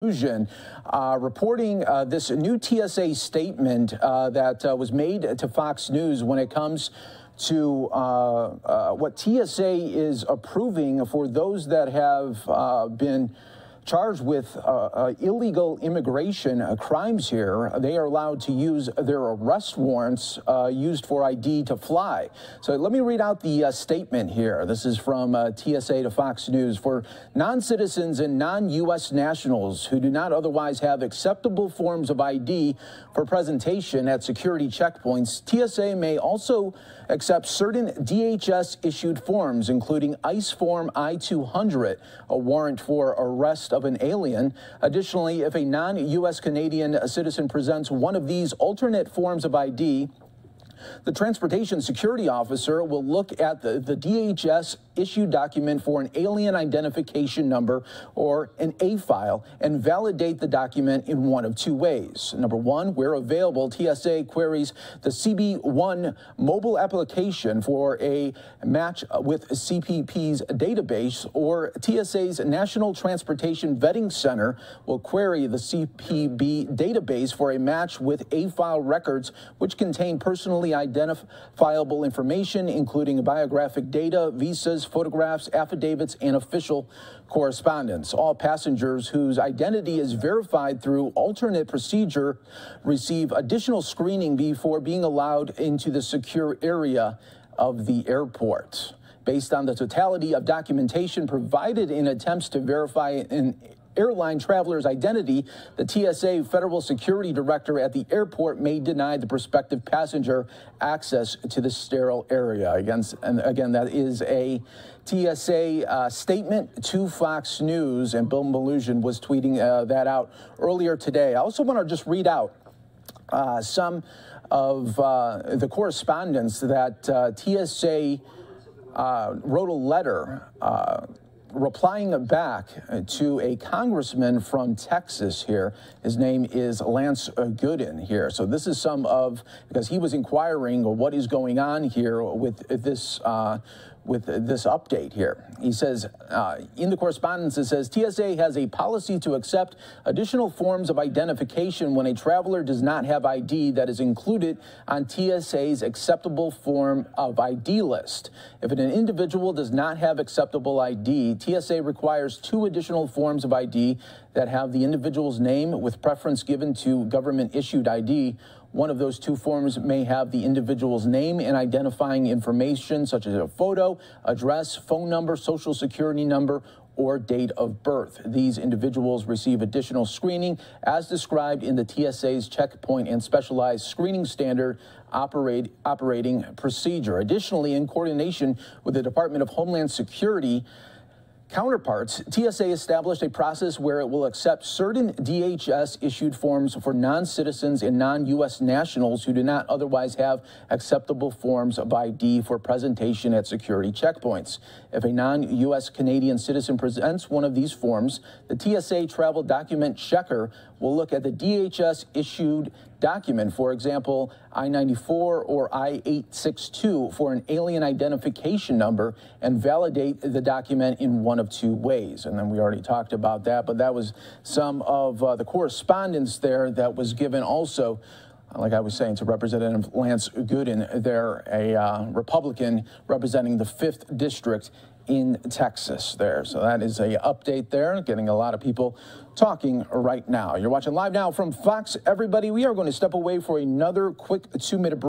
Reporting this new TSA statement that was made to Fox News when it comes to what TSA is approving for those that have been charged with illegal immigration crimes here. They are allowed to use their arrest warrants used for ID to fly. So let me read out the statement here. This is from TSA to Fox News. For non-citizens and non-U.S. nationals who do not otherwise have acceptable forms of ID for presentation at security checkpoints, TSA may also accept certain DHS-issued forms, including ICE Form I-200, a warrant for arrest of an alien. Additionally, if a non-U.S. Canadian citizen presents one of these alternate forms of ID, the Transportation Security Officer will look at the DHS issued document for an alien identification number or an A file and validate the document in one of two ways. Number one, where available, TSA queries the CB1 mobile application for a match with CPP's database, or TSA's National Transportation Vetting Center will query the CPB database for a match with A file records which contain personally identifiable information, including biographic data, visas, photographs, affidavits, and official correspondence. All passengers whose identity is verified through alternate procedure receive additional screening before being allowed into the secure area of the airport. Based on the totality of documentation provided in attempts to verify an airline traveler's identity, the TSA Federal Security Director at the airport may deny the prospective passenger access to the sterile area. Again, that is a TSA statement to Fox News, and Bill Malhusian was tweeting that out earlier today. I also want to just read out some of the correspondence that TSA wrote a letter replying back to a congressman from Texas here. His name is Lance Gooden here. So this is some of, because he was inquiring what is going on here with this update here. He says, in the correspondence, it says, TSA has a policy to accept additional forms of identification when a traveler does not have ID that is included on TSA's acceptable form of ID list. If an individual does not have acceptable ID, TSA requires two additional forms of ID that have the individual's name with preference given to government-issued ID. One of those two forms may have the individual's name and identifying information such as a photo, address, phone number, social security number, or date of birth. These individuals receive additional screening as described in the TSA's checkpoint and specialized screening standard operating procedure. Additionally, in coordination with the Department of Homeland Security counterparts, TSA established a process where it will accept certain DHS-issued forms for non-citizens and non-U.S. nationals who do not otherwise have acceptable forms of ID for presentation at security checkpoints. If a non-U.S. Canadian citizen presents one of these forms, the TSA travel document checker will look at the DHS-issued document, for example, I-94 or I-862 for an alien identification number, and validate the document in one of two ways. And then we already talked about that, but that was some of the correspondence there that was given also, like I was saying, to Representative Lance Gooden there, a Republican representing the 5th District in Texas there. So that is a update there, getting a lot of people talking right now. You're watching Live Now from Fox, everybody. We are going to step away for another quick 2-minute break.